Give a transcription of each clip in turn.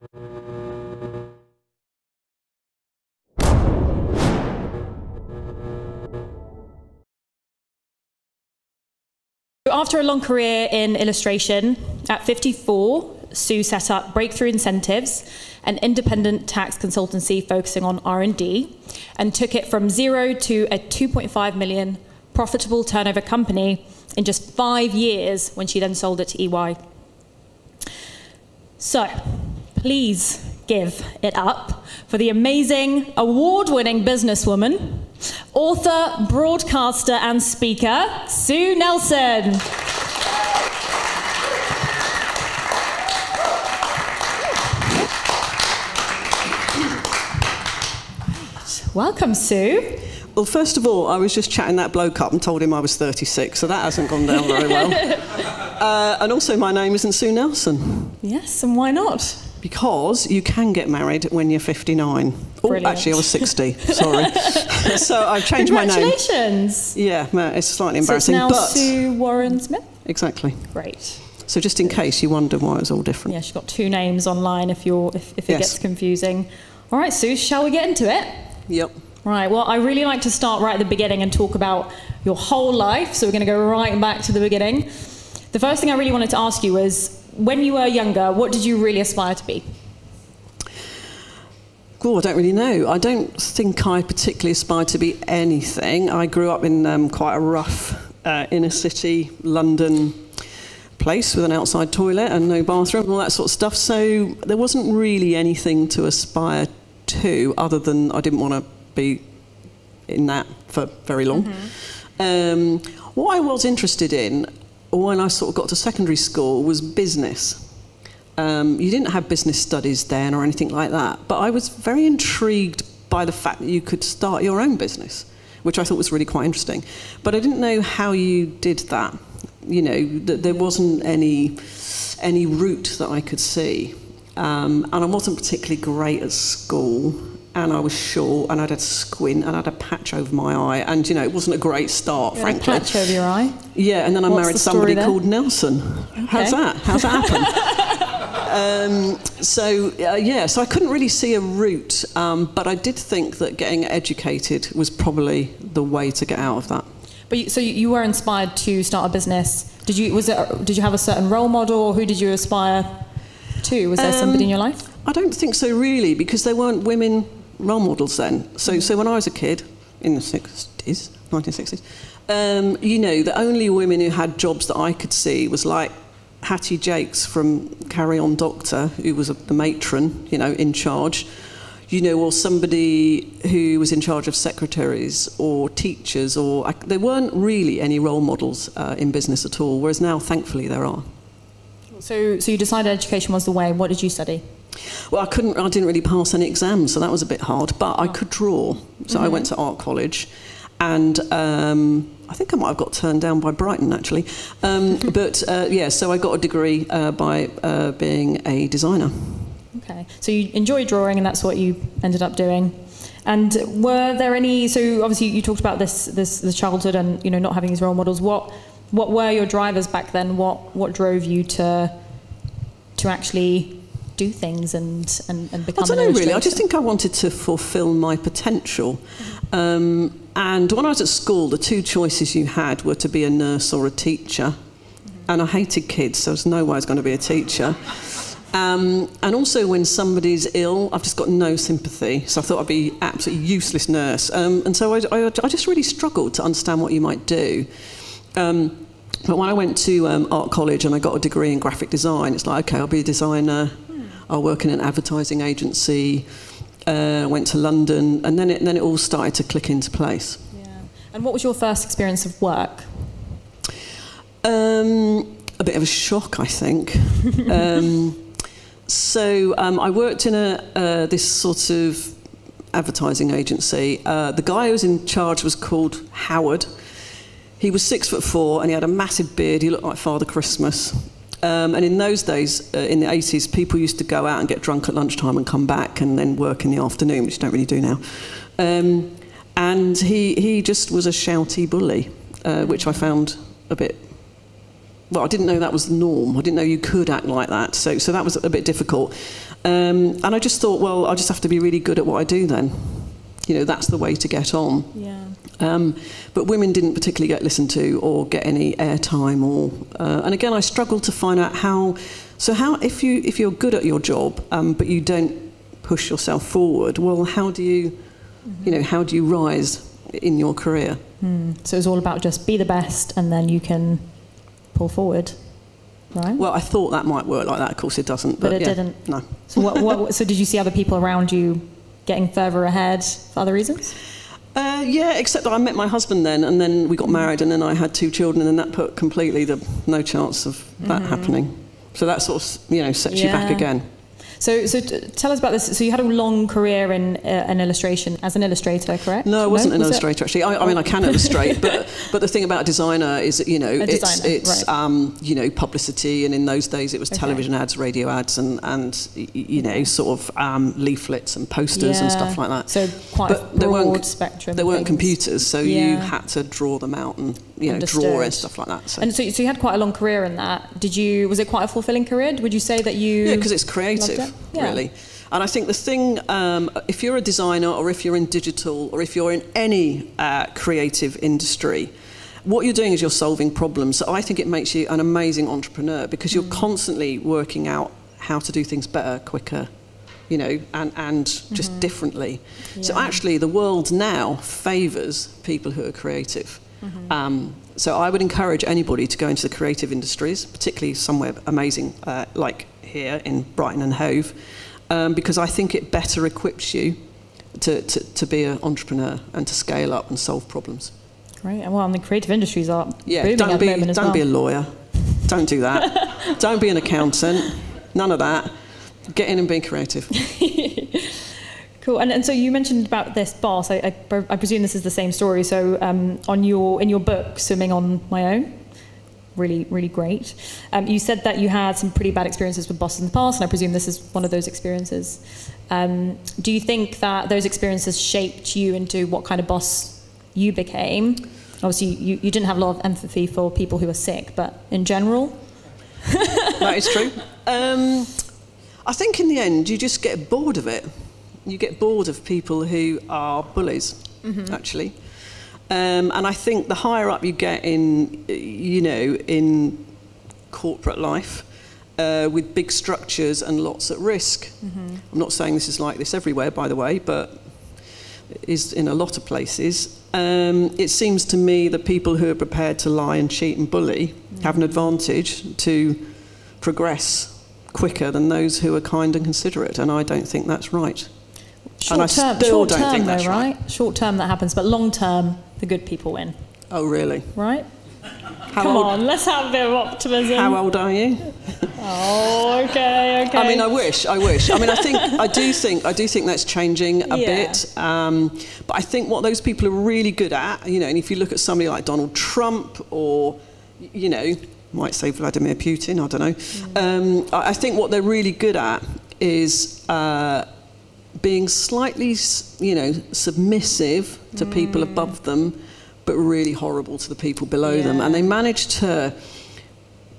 After a long career in illustration, at 54, Sue set up Breakthrough Incentives, an independent tax consultancy focusing on R&D, and took it from 0 to a 2.5 million profitable turnover company in just 5 years, when she then sold it to EY. So, please give it up for the amazing, award-winning businesswoman, author, broadcaster, and speaker, Sue Nelson. Welcome, Sue. Well, first of all, I was just chatting that bloke up and told him I was 36, so that hasn't gone down very well. And also, my name isn't Sue Nelson. Yes, and why not? Because you can get married when you're 59. Oh, actually, I was 60, sorry. So I've changed my name. Congratulations. Yeah, it's slightly embarrassing. So it's now Sue Warren Smith? Exactly. Great. So just in case you wonder why it's all different. Yeah, she's got 2 names online if it gets confusing. All right, Sue, shall we get into it? Yep. Right, well, I really like to start right at the beginning and talk about your whole life, so we're going to go right back to the beginning. The first thing I really wanted to ask you was, when you were younger, what did you really aspire to be? Oh, I don't really know. I don't think I particularly aspired to be anything. I grew up in quite a rough inner city London place with an outside toilet and no bathroom and all that sort of stuff, so there wasn't really anything to aspire to other than I didn't want to be in that for very long. What I was interested in when I sort of got to secondary school was business. You didn't have business studies then or anything like that, but I was very intrigued by the fact that you could start your own business, which I thought was really quite interesting. But I didn't know how you did that. You know, there wasn't any route that I could see. And I wasn't particularly great at school, and I was short, and I had a squint, and I had a patch over my eye, and, you know, it wasn't a great start, frankly. A patch over your eye? Yeah, and then I married somebody called Nelson. Okay. How's that? How's that happen? So I couldn't really see a route, but I did think that getting educated was probably the way to get out of that. But so you were inspired to start a business. Did you have a certain role model, or who did you aspire to? Was there somebody in your life? I don't think so, really, because there weren't women role models then. So when I was a kid, in the 1960s, you know, the only women who had jobs that I could see was like Hattie Jakes from Carry On Doctor, who was the matron, you know, in charge, you know, or somebody who was in charge of secretaries or teachers, or there weren't really any role models in business at all, whereas now, thankfully, there are. So you decided education was the way. What did you study? Well, I didn't really pass any exams, so that was a bit hard, but I could draw. So I went to art college, and I think I might have got turned down by Brighton, actually. So I got a degree by being a designer. Okay, so you enjoy drawing, and that's what you ended up doing. And were there any? So obviously you talked about this childhood, and, you know, not having these role models. What were your drivers back then? What drove you to actually do things and become? I don't know, really. I just think I wanted to fulfil my potential. And when I was at school, the 2 choices you had were to be a nurse or a teacher. And I hated kids, so there's no way I was going to be a teacher. And also, when somebody's ill, I've just got no sympathy. So I thought I'd be an absolutely useless nurse. And so I just really struggled to understand what you might do. But when I went to art college and I got a degree in graphic design, it's like, okay, I'll be a designer. I'll work in an advertising agency. I went to London, and then it all started to click into place. Yeah. And what was your first experience of work? A bit of a shock, I think. I worked in this sort of advertising agency. The guy who was in charge was called Howard. He was 6'4", and he had a massive beard. He looked like Father Christmas. And in those days, in the 80s, people used to go out and get drunk at lunchtime and come back and then work in the afternoon, which you don't really do now. And he just was a shouty bully, which I found a bit... Well, I didn't know that was the norm. I didn't know you could act like that. So that was a bit difficult. And I just thought, well, I just have to be really good at what I do then. You know, that's the way to get on. Yeah. But women didn't particularly get listened to or get any airtime. And again, I struggled to find out how. So how, if you're good at your job, but you don't push yourself forward, well, how do you, you know, how do you rise in your career? So it's all about just be the best, and then you can pull forward. Right. Well, I thought that might work like that. Of course, it doesn't. But it yeah, didn't. No. So so did you see other people around you getting further ahead for other reasons? Yeah, except that I met my husband then, and then we got married, and then I had 2 children, and that put completely no chance of that happening. So that sort of, you know, sets you back again. So tell us about this. So you had a long career in an illustration as an illustrator, correct? No, I wasn't an illustrator actually. I mean, I can illustrate, but the thing about a designer is that, you know, it's right. You know, publicity, and in those days it was television ads, radio ads, and you know, sort of leaflets and posters and stuff like that. So quite a broad spectrum. There weren't computers, so you had to draw them out and draw and stuff like that. So. And so you had quite a long career in that. Was it quite a fulfilling career? Would you say that you? Yeah, because it's creative. Yeah. Really. And I think the thing, if you're a designer, or if you're in digital, or if you're in any creative industry, what you're doing is you're solving problems. So I think it makes you an amazing entrepreneur, because you're constantly working out how to do things better, quicker, you know, and just differently. Yeah. So actually the world now favours people who are creative. So I would encourage anybody to go into the creative industries, particularly somewhere amazing like here in Brighton and Hove, because I think it better equips you to be an entrepreneur and to scale up and solve problems. Great. Well, and the creative industries are booming don't at the moment as well. Don't be a lawyer. Don't do that. Don't be an accountant. None of that. Get in and be creative. Cool. And so you mentioned about this boss. I presume this is the same story. So in your book, Swimming on My Own, really, really great. You said that you had some pretty bad experiences with bosses in the past, and I presume this is one of those experiences. Do you think that those experiences shaped you into what kind of boss you became? Obviously, you didn't have a lot of empathy for people who are sick, but in general? That is true. I think in the end, you just get bored of it. You get bored of people who are bullies, actually. And I think the higher up you get in, you know, in corporate life, with big structures and lots at risk. I'm not saying this is like this everywhere, by the way, but it is in a lot of places. It seems to me that people who are prepared to lie and cheat and bully have an advantage to progress quicker than those who are kind and considerate, and I don't think that's right. Short term, though, right? Short term that happens, but long term, the good people win. Oh, really? Right? Come on, let's have a bit of optimism. How old are you? Oh, okay. I mean, I wish. I mean, I do think that's changing a bit. But I think what those people are really good at, you know, and if you look at somebody like Donald Trump, or, you know, might say Vladimir Putin, I don't know. I think what they're really good at is being slightly, you know, submissive to people above them, but really horrible to the people below them. And they manage to,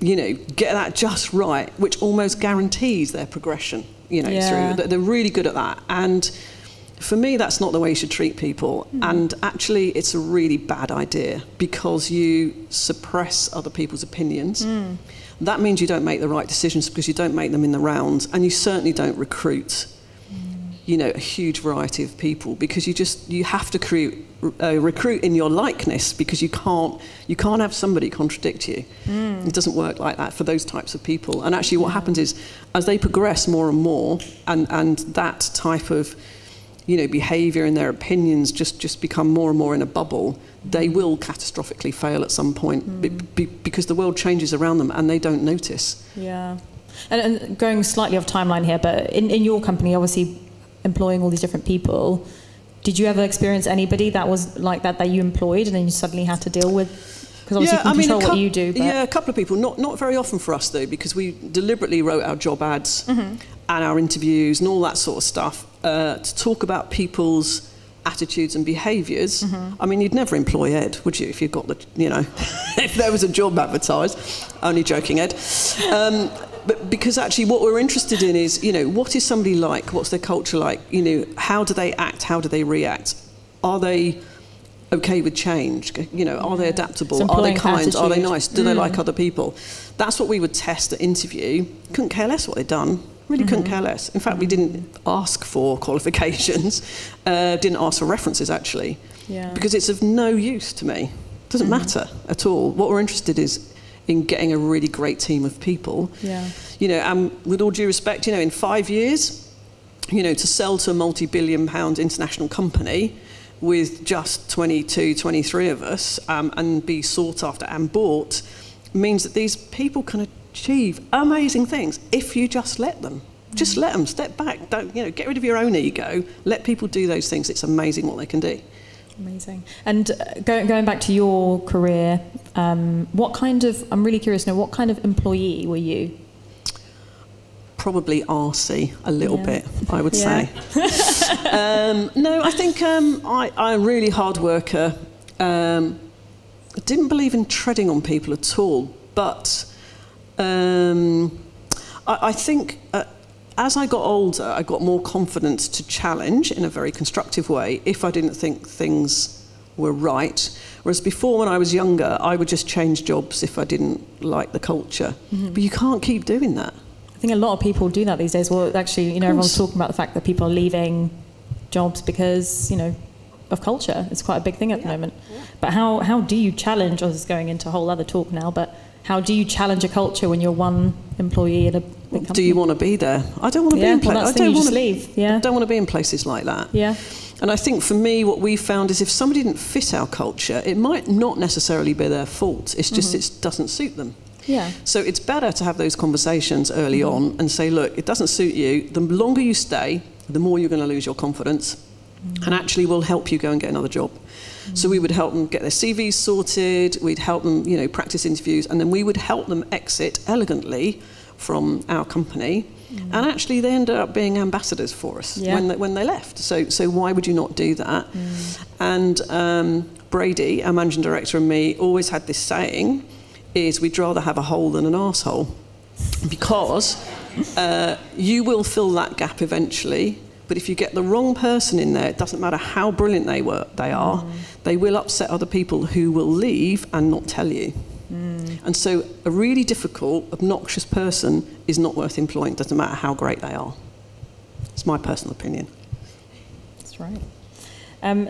you know, get that just right, which almost guarantees their progression, you know, through. They're really good at that. And for me, that's not the way you should treat people. And actually, it's a really bad idea, because you suppress other people's opinions. That means you don't make the right decisions, because you don't make them in the rounds, and you certainly don't recruit, you know, a huge variety of people, because you have to recruit in your likeness, because you can't have somebody contradict you. It doesn't work like that for those types of people. And actually, what happens is, as they progress more and more, and that type of, you know, behaviour and their opinions just become more and more in a bubble, they will catastrophically fail at some point, because the world changes around them and they don't notice. Yeah. And going slightly off timeline here, but in your company, obviously employing all these different people, did you ever experience anybody that was like that you employed and then you suddenly had to deal with? Because obviously you can control what you do. But yeah, a couple of people, not very often for us though, because we deliberately wrote our job ads and our interviews and all that sort of stuff to talk about people's attitudes and behaviours. I mean, you'd never employ Ed, would you, if you got the, you know, if there was a job advertised. Only joking, Ed. but because actually what we're interested in is, what is somebody like? What's their culture like? How do they act? How do they react? Are they okay with change? Are they adaptable? Are they kind? Attitude. Are they nice? Do they like other people? That's what we would test at interview. Couldn't care less what they'd done. Really couldn't care less. In fact, we didn't ask for qualifications, didn't ask for references actually, because it's of no use to me. It doesn't matter at all. What we're interested is in getting a really great team of people. And with all due respect, in 5 years, to sell to a multi-billion-pound international company with just 22, 23 of us, and be sought after and bought, means that these people can achieve amazing things if you just let them. Just let them. Step back. Don't, get rid of your own ego. Let people do those things. It's amazing what they can do. Amazing. And going back to your career, I'm really curious now, what kind of employee were you? Probably arsey a little bit, I would say. No, I think I'm a really hard worker. I didn't believe in treading on people at all, but I think as I got older, I got more confidence to challenge in a very constructive way if I didn't think things were right. Whereas before, when I was younger, I would just change jobs if I didn't like the culture. But you can't keep doing that. I think a lot of people do that these days. Well, actually, everyone's talking about the fact that people are leaving jobs because, of culture. It's quite a big thing at the moment. But how do you challenge, this is going into a whole other talk now, but how do you challenge a culture when you're one employee in a big company? Do you want to be there? I don't want to be in places. I don't want to leave. I don't want to be in places like that. Yeah. And I think for me, what we found is if somebody didn't fit our culture, it might not necessarily be their fault. It's just it doesn't suit them. Yeah. So it's better to have those conversations early on and say, look, it doesn't suit you. The longer you stay, the more you're going to lose your confidence, and actually we'll help you go and get another job. So we would help them get their CVs sorted, we'd help them, practice interviews, and then we would help them exit elegantly from our company. And actually they ended up being ambassadors for us when they left. So why would you not do that? And Brady, our managing director, and me always had this saying, is we'd rather have a hole than an arsehole. Because you will fill that gap eventually. But if you get the wrong person in there, it doesn't matter how brilliant they are, they will upset other people who will leave and not tell you. And so a really difficult, obnoxious person is not worth employing, doesn't matter how great they are. It's my personal opinion. That's right.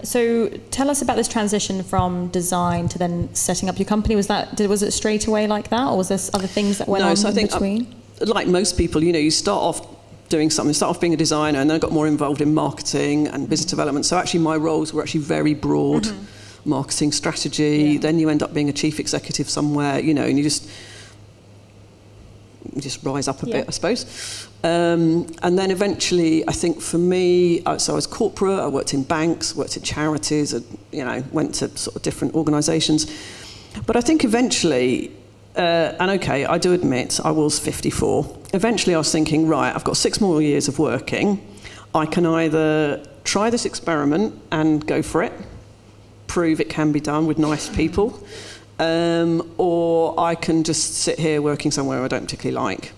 So tell us about this transition from design to then setting up your company. Was it straight away like that, or was there other things that went on so I think, between? Like most people, you start off doing something, start off being a designer, and then I got more involved in marketing and business development. So actually my roles were actually very broad. Marketing strategy, then you end up being a chief executive somewhere, and you just rise up a bit, I suppose. And then eventually, I think for me, so I was corporate, I worked in banks, worked in charities, went to sort of different organisations. But I think eventually, and okay, I do admit I was 54. Eventually I was thinking, right, I've got 6 more years of working. I can either try this experiment and go for it, prove it can be done with nice people, or I can just sit here working somewhere I don't particularly like.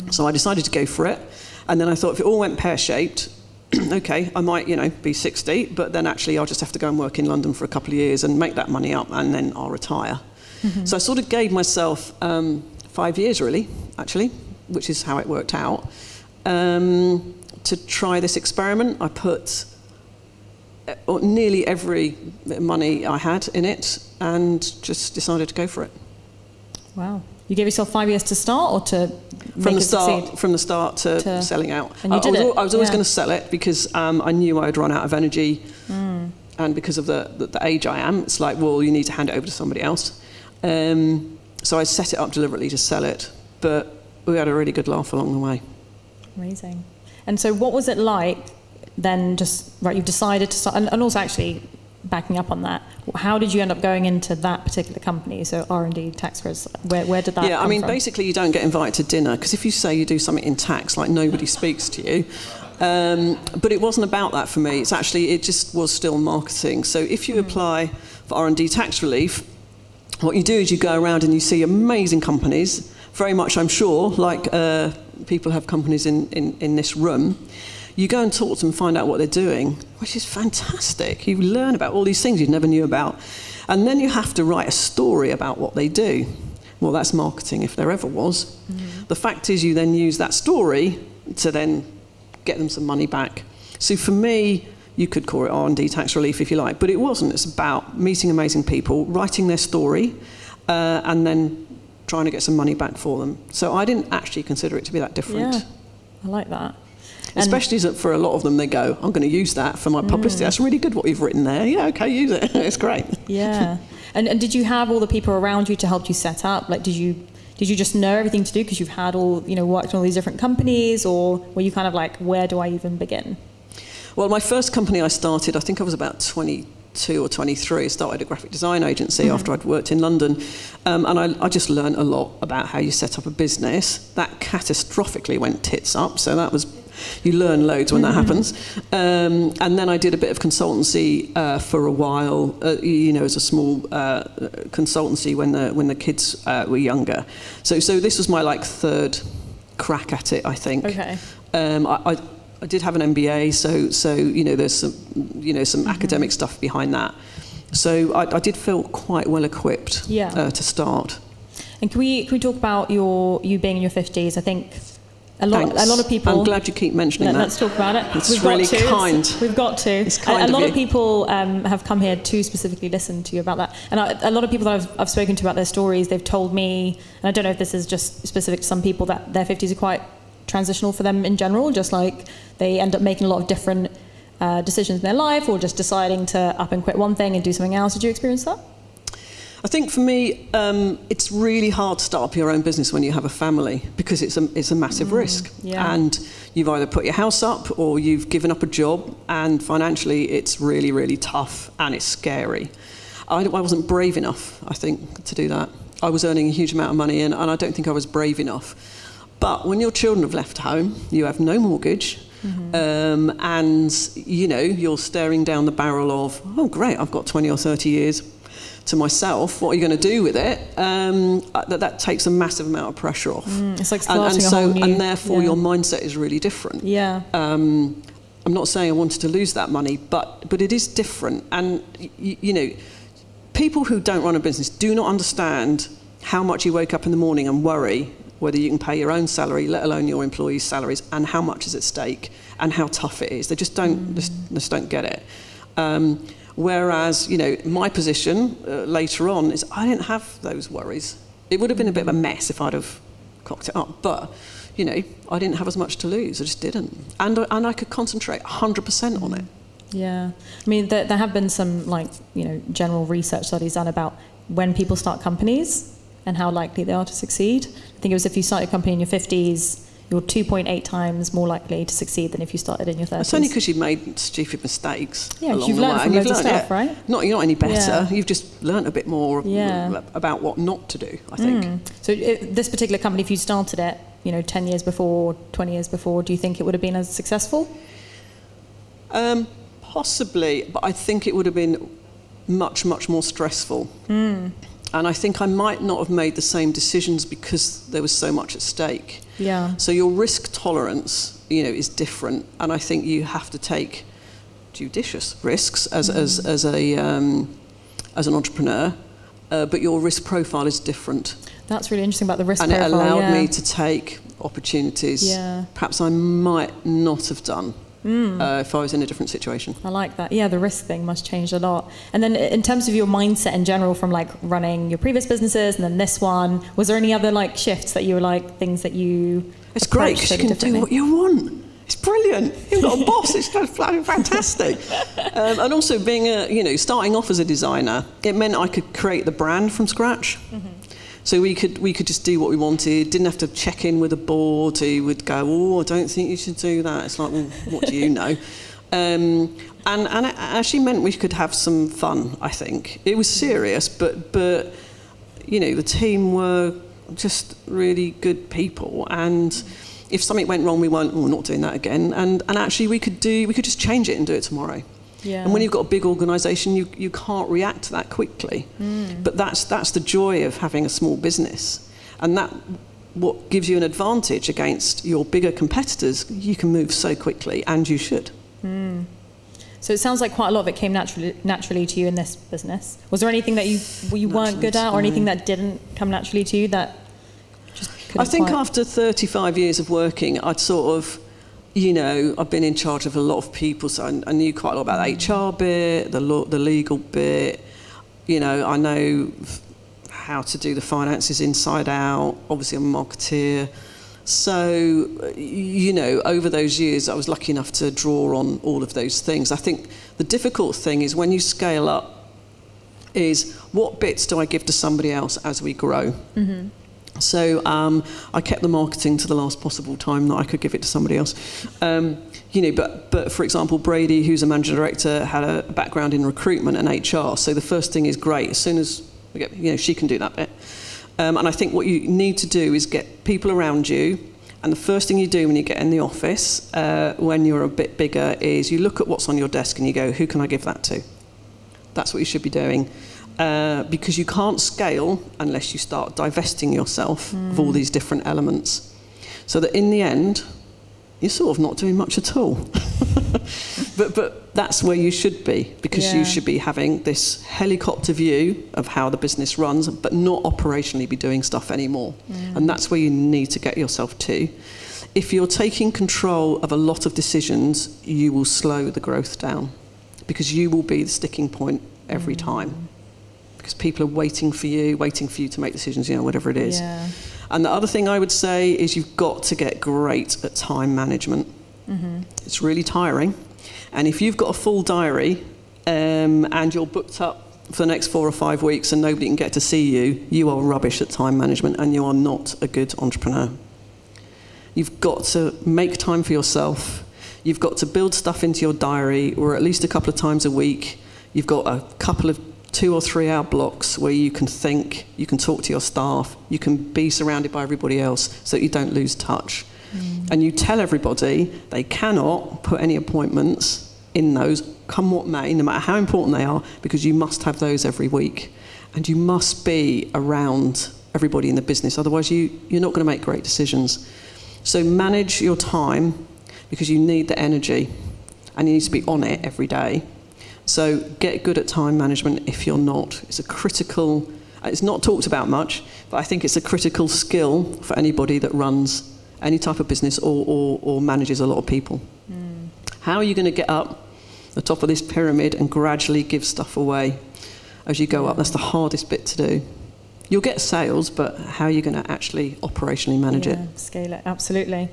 So I decided to go for it, and then I thought if it all went pear-shaped, okay, I might, be 60, but then actually I'll just have to go and work in London for a couple of years and make that money up, and then I'll retire. So I sort of gave myself 5 years, really, actually, which is how it worked out, to try this experiment. I put nearly every bit of money I had in it and just decided to go for it. Wow. You gave yourself 5 years to start, or to succeed? From the start to selling out. And you did it. I was always going to sell it because I knew I would run out of energy, and because of the age I am, it's like, well, you need to hand it over to somebody else. So I set it up deliberately to sell it, but we had a really good laugh along the way. Amazing. And so what was it like then, you've decided to start, and also actually backing up on that, how did you end up going into that particular company, so R&D tax credits, where did that come from? Basically you don't get invited to dinner, because if you say you do something in tax, like nobody speaks to you. But it wasn't about that for me. It just was still marketing. So if you apply for R&D tax relief, what you do is you go around and you see amazing companies, very much, I'm sure, like people have companies in this room, you go and talk to them and find out what they're doing, which is fantastic. You learn about all these things you never knew about. And then you have to write a story about what they do. Well, that's marketing if there ever was. The fact is you then use that story to then get them some money back. So for me, you could call it R&D tax relief if you like, but it wasn't. It's about meeting amazing people, writing their story, and then trying to get some money back for them. So I didn't actually consider it to be that different. Yeah, I like that. Especially that for a lot of them, they go, I'm going to use that for my publicity. That's really good what you've written there. Yeah, okay, use it. It's great. Yeah. And did you have all the people around you to help you set up? Like, did you just know everything to do because you've had worked on all these different companies, or were you kind of like, where do I even begin? Well, my first company I started, I think I was about 22 or 23. I started a graphic design agency after I'd worked in London. And I just learned a lot about how you set up a business. That catastrophically went tits up, so that was... You learn loads when that happens. And then I did a bit of consultancy for a while, as a small consultancy when the kids were younger. So this was my third crack at it, I think. Okay. I did have an MBA, so there's some academic stuff behind that. So I did feel quite well equipped to start. And can we talk about you being in your 50s? I think a lot of people... I'm glad you keep mentioning that. Let's talk about it. It's really kind. We've got to. It's kind a lot of people have come here to specifically listen to you about that. And a lot of people that I've spoken to about their stories, they've told me, and I don't know if this is just specific to some people, that their 50s are quite transitional for them in general, just like they end up making a lot of different decisions in their life, or just deciding to up and quit one thing and do something else. Did you experience that? I think for me, it's really hard to start up your own business when you have a family, because it's a massive risk. Yeah. And you've either put your house up or you've given up a job, and financially it's really, really tough and it's scary. I wasn't brave enough, I think, to do that. I was earning a huge amount of money and I don't think I was brave enough. But when your children have left home, you have no mortgage, and you're staring down the barrel of, oh great, I've got 20 or 30 years to myself. What are you going to do with it? That takes a massive amount of pressure off. It's like starting a whole new... And therefore your mindset is really different. Yeah. I'm not saying I wanted to lose that money, but it is different. And people who don't run a business do not understand how much you wake up in the morning and worry whether you can pay your own salary, let alone your employees' salaries, and how much is at stake, and how tough it is. They just don't get it. Whereas, my position later on is I didn't have those worries. It would have been a bit of a mess if I'd have cocked it up, but I didn't have as much to lose. I just didn't, and I could concentrate 100% on it. Yeah, I mean there have been some general research studies done about when people start companies and how likely they are to succeed. I think it was if you start a company in your 50s, you're 2.8 times more likely to succeed than if you started in your 30s. It's only because you've made stupid mistakes along you've the learned way. from loads of stuff, right? You're not any better. You've just learned a bit more about what not to do, I think. So this particular company, if you started it, 10 years before, 20 years before, do you think it would have been as successful? Possibly, but I think it would have been much, much more stressful. And I think I might not have made the same decisions because there was so much at stake. Yeah. So your risk tolerance, is different, and I think you have to take judicious risks as an entrepreneur, but your risk profile is different. That's really interesting about the risk profile. And it allowed me to take opportunities perhaps I might not have done. If I was in a different situation. I like that. Yeah, the risk thing must change a lot. And then in terms of your mindset in general, from running your previous businesses and then this one, was there any other shifts that you were things that you... It's great because you can do what you want. It's brilliant. You've got a boss. It's fantastic. And also being starting off as a designer, it meant I could create the brand from scratch. So we could just do what we wanted, didn't have to check in with a board who would go, oh, I don't think you should do that. It's like, well, what do you know? And it actually meant we could have some fun, I think. It was serious, but the team were just really good people. And if something went wrong, we weren't, we're not doing that again. And actually we could just change it and do it tomorrow. Yeah. And when you've got a big organisation, you can't react to that quickly. But that's the joy of having a small business. And that what gives you an advantage against your bigger competitors. You can move so quickly, and you should. So it sounds like quite a lot of it came naturally to you in this business. Was there anything that you weren't good at, or anything that didn't come naturally to you that just couldn't I think quite... after 35 years of working, I'd sort of, you know, I've been in charge of a lot of people, so I knew quite a lot about the HR bit, the legal bit. You know, I know how to do the finances inside out. Obviously, I'm a marketeer. So, you know, over those years, I was lucky enough to draw on all of those things. I think the difficult thing is when you scale up is what bits do I give to somebody else as we grow? So I kept the marketing to the last possible time that I could give it to somebody else. You know, but for example, Brady, who's a managing director, had a background in recruitment and HR. So the first thing is great. As soon as we get, you know, she can do that bit. And I think what you need to do is get people around you. And the first thing you do when you get in the office, when you're a bit bigger, is you look at what's on your desk and you go, who can I give that to? That's what you should be doing. Because you can't scale unless you start divesting yourself of all these different elements. So that in the end, you're sort of not doing much at all. but that's where you should be, because you should be having this helicopter view of how the business runs, but not operationally be doing stuff anymore. And that's where you need to get yourself to. If you're taking control of a lot of decisions, you will slow the growth down, because you will be the sticking point every time. Because people are waiting for you to make decisions, you know, whatever it is. Yeah. And the other thing I would say is you've got to get great at time management. It's really tiring. And if you've got a full diary and you're booked up for the next 4 or 5 weeks and nobody can get to see you, you are rubbish at time management and you are not a good entrepreneur. You've got to make time for yourself. You've got to build stuff into your diary, or at least a couple of times a week. You've got a couple of 2 or 3 hour blocks where you can think, you can talk to your staff, you can be surrounded by everybody else so that you don't lose touch. And you tell everybody they cannot put any appointments in those, come what may, no matter how important they are, because you must have those every week. And you must be around everybody in the business, otherwise you're not going to make great decisions. So manage your time, because you need the energy and you need to be on it every day. So get good at time management if you're not. It's a critical, it's not talked about much, but I think it's a critical skill for anybody that runs any type of business or manages a lot of people. How are you going to get up the top of this pyramid and gradually give stuff away as you go up? That's the hardest bit to do. You'll get sales, but how are you going to actually operationally manage it? Scale it, absolutely.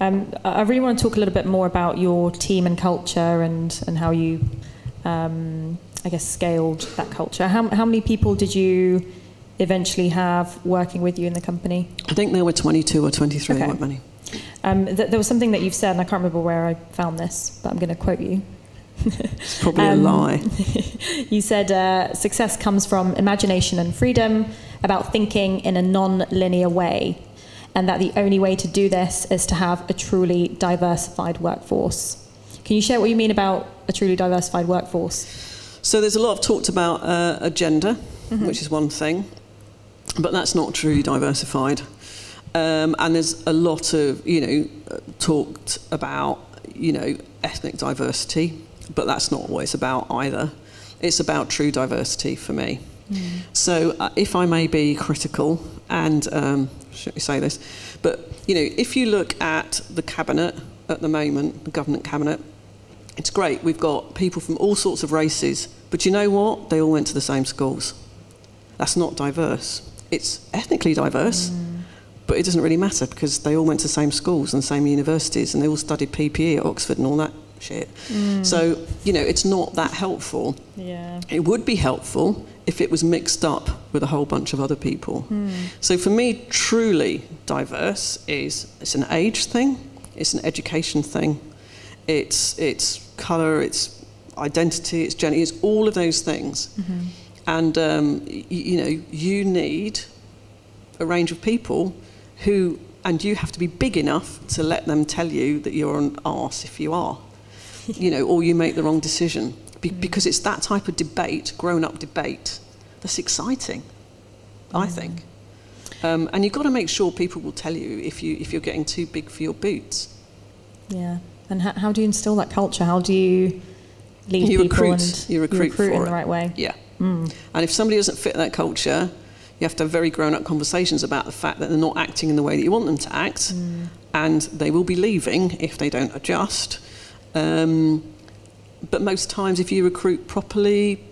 I really want to talk a little bit more about your team and culture and how you I guess scaled that culture. How many people did you eventually have working with you in the company? I think there were 22 or 23, not many. There was something that you've said, and I can't remember where I found this, but I'm going to quote you. It's probably a lie. You said success comes from imagination and freedom, about thinking in a non-linear way, and that the only way to do this is to have a truly diversified workforce. Can you share what you mean about a truly diversified workforce? So there's a lot of talked about agenda, which is one thing, but that's not truly diversified. And there's a lot of, talked about, ethnic diversity, but that's not what it's about either. It's about true diversity for me. So if I may be critical, and should we say this, but, if you look at the cabinet at the moment, the government cabinet, it's great. We've got people from all sorts of races, but you know what? They all went to the same schools. That's not diverse. It's ethnically diverse, but it doesn't really matter because they all went to the same schools and the same universities and they all studied PPE at Oxford and all that shit. So, it's not that helpful. Yeah. It would be helpful if it was mixed up with a whole bunch of other people. So for me, truly diverse it's an age thing, it's an education thing, it's colour, it's identity, it's gender, it's all of those things. And, you need a range of people who, and you have to be big enough to let them tell you that you're an arse if you are, or you make the wrong decision. Because it's that type of debate, grown-up debate, that's exciting, I think. And you've got to make sure people will tell you if you're getting too big for your boots. Yeah. And how do you instill that culture? How do you lead people you recruit for in it. the right way? Yeah. And if somebody doesn't fit that culture, you have to have very grown-up conversations about the fact that they're not acting in the way that you want them to act, and they will be leaving if they don't adjust. But most times, if you recruit properly,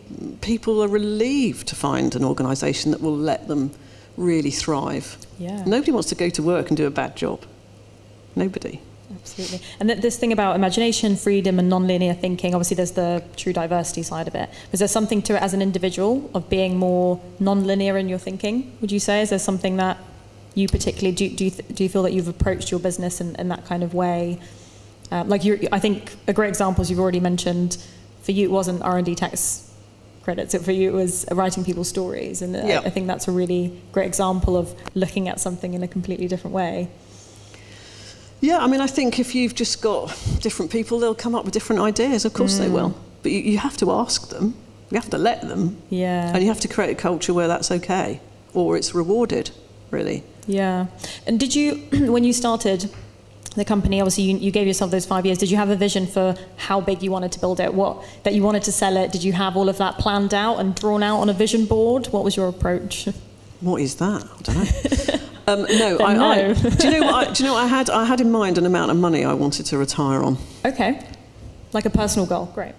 people are relieved to find an organisation that will let them really thrive. Yeah. Nobody wants to go to work and do a bad job. Nobody. Absolutely. And this thing about imagination, freedom and non-linear thinking, obviously there's the true diversity side of it. Was there something to it as an individual of being more non-linear in your thinking, would you say? Is there something that you particularly, do you feel that you've approached your business in that kind of way? I think a great example, as you've already mentioned, for you it wasn't R&D tax credits, for you it was writing people's stories. And I think that's a really great example of looking at something in a completely different way. Yeah, I mean, I think if you've just got different people, they'll come up with different ideas. Of course they will. But you have to ask them. You have to let them. Yeah. And you have to create a culture where that's okay, or it's rewarded, really. Yeah. And did you, when you started the company, obviously you gave yourself those 5 years, did you have a vision for how big you wanted to build it, that you wanted to sell it? Did you have all of that planned out and drawn out on a vision board? What was your approach? What is that? I don't know. Do you know what I had? I had in mind an amount of money I wanted to retire on. Okay. Like a personal goal. Great.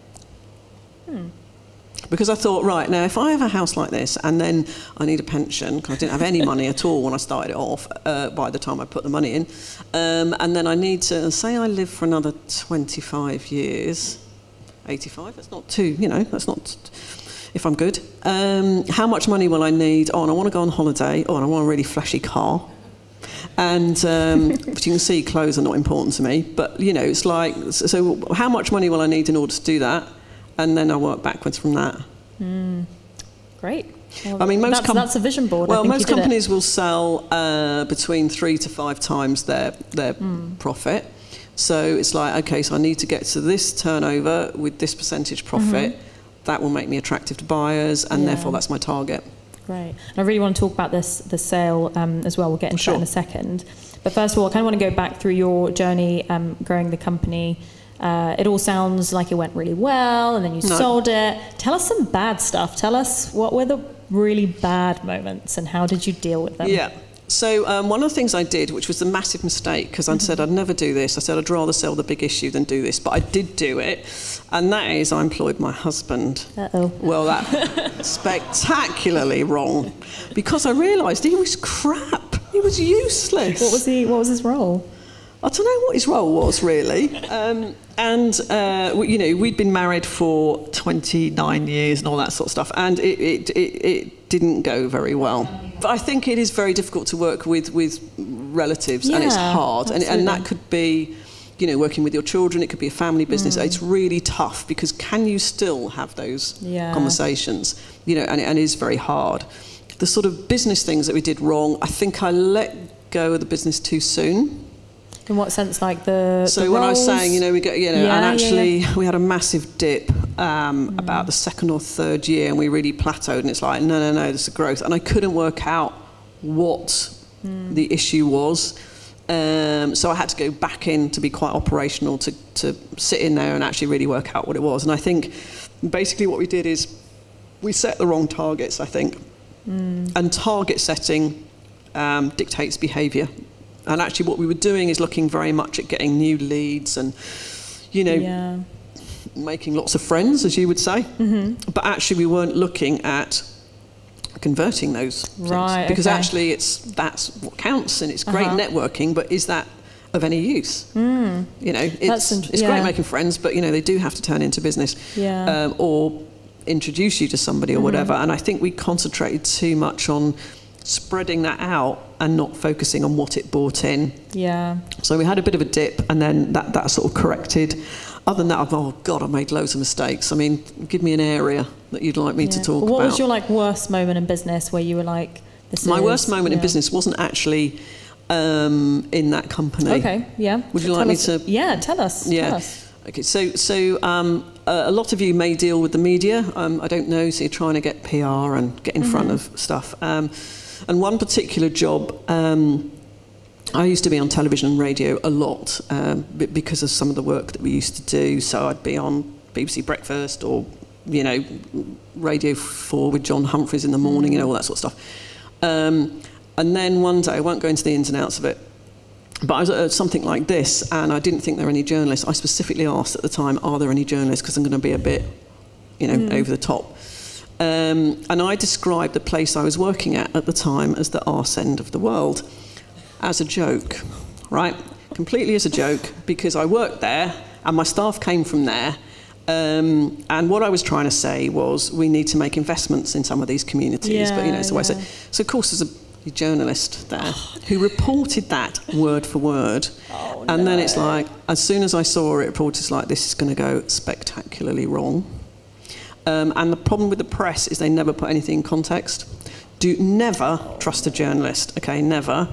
Because I thought, right, now if I have a house like this and then I need a pension, because I didn't have any money at all when I started it off, by the time I put the money in, and then I need to, say I live for another 25 years, 85, that's not too, that's not, if I'm good. How much money will I need? Oh, and I want to go on holiday. Oh, and I want a really flashy car. And but you can see clothes are not important to me. But, it's like, so how much money will I need in order to do that? And then I work backwards from that. Great. Well, I mean, that's a vision board. Well, most companies will sell between 3 to 5 times their profit. So it's like, okay, so I need to get to this turnover with this percentage profit. That will make me attractive to buyers, and therefore that's my target. Great. And I really want to talk about the sale as well. We'll get into that in a second. But first of all, I kind of want to go back through your journey growing the company. It all sounds like it went really well, and then you sold it. Tell us some bad stuff. Tell us what were the really bad moments, and how did you deal with them? Yeah. So one of the things I did, which was a massive mistake, because I said I'd never do this. I said I'd rather sell the big issue than do this, but I did do it, and that is I employed my husband. Well, that's spectacularly wrong, because I realised he was crap. He was useless. What was his role? I don't know what his role was, really. We'd been married for 29 years and all that sort of stuff, and it didn't go very well. But I think it is very difficult to work with relatives, and it's hard. And that could be, working with your children. It could be a family business. It's really tough, because can you still have those conversations? And it is very hard. The sort of business things that we did wrong, I think I let go of the business too soon. In what sense, like the So when roles? I was saying, and actually we had a massive dip about the second or third year, and we really plateaued, and it's like, no, this is growth. And I couldn't work out what the issue was. So I had to go back in to be quite operational, to sit in there and actually really work out what it was. And I think basically what we did is we set the wrong targets, I think. And target setting dictates behaviour. And actually what we were doing is looking very much at getting new leads and, making lots of friends, as you would say. But actually we weren't looking at converting those things. Right, because actually that's what counts, and it's great networking, but is that of any use? It's great making friends, but, they do have to turn into business. Or introduce you to somebody or whatever. And I think we concentrated too much on spreading that out and not focusing on what it brought in. So we had a bit of a dip, and then that sort of corrected. Other than that, oh God, I made loads of mistakes. I mean, give me an area that you'd like me to talk about. What was your worst moment in business where you were like, My worst moment in business wasn't actually in that company. Okay, yeah. Would you like me to? Yeah, tell us. Yeah. Tell us. Okay, so a lot of you may deal with the media. I don't know, so you're trying to get PR and get in front of stuff. And one particular job, I used to be on television and radio a lot because of some of the work that we used to do. So I'd be on BBC Breakfast or, you know, Radio 4 with John Humphreys in the morning, you know, all that sort of stuff. And then one day, I won't go into the ins and outs of it, but I was at something like this, and I didn't think there were any journalists. I specifically asked at the time, are there any journalists? Because I'm going to be a bit, you know, over the top. And I described the place I was working at the time as the arse end of the world, as a joke, right? Completely as a joke, because I worked there, and my staff came from there. And what I was trying to say was, we need to make investments in some of these communities. But, you know, so I said, so of course there's a journalist there who reported that word for word. And then it's like, as soon as I saw it, reporters like, this is going to go spectacularly wrong. And the problem with the press is they never put anything in context. Do never trust a journalist, okay, never.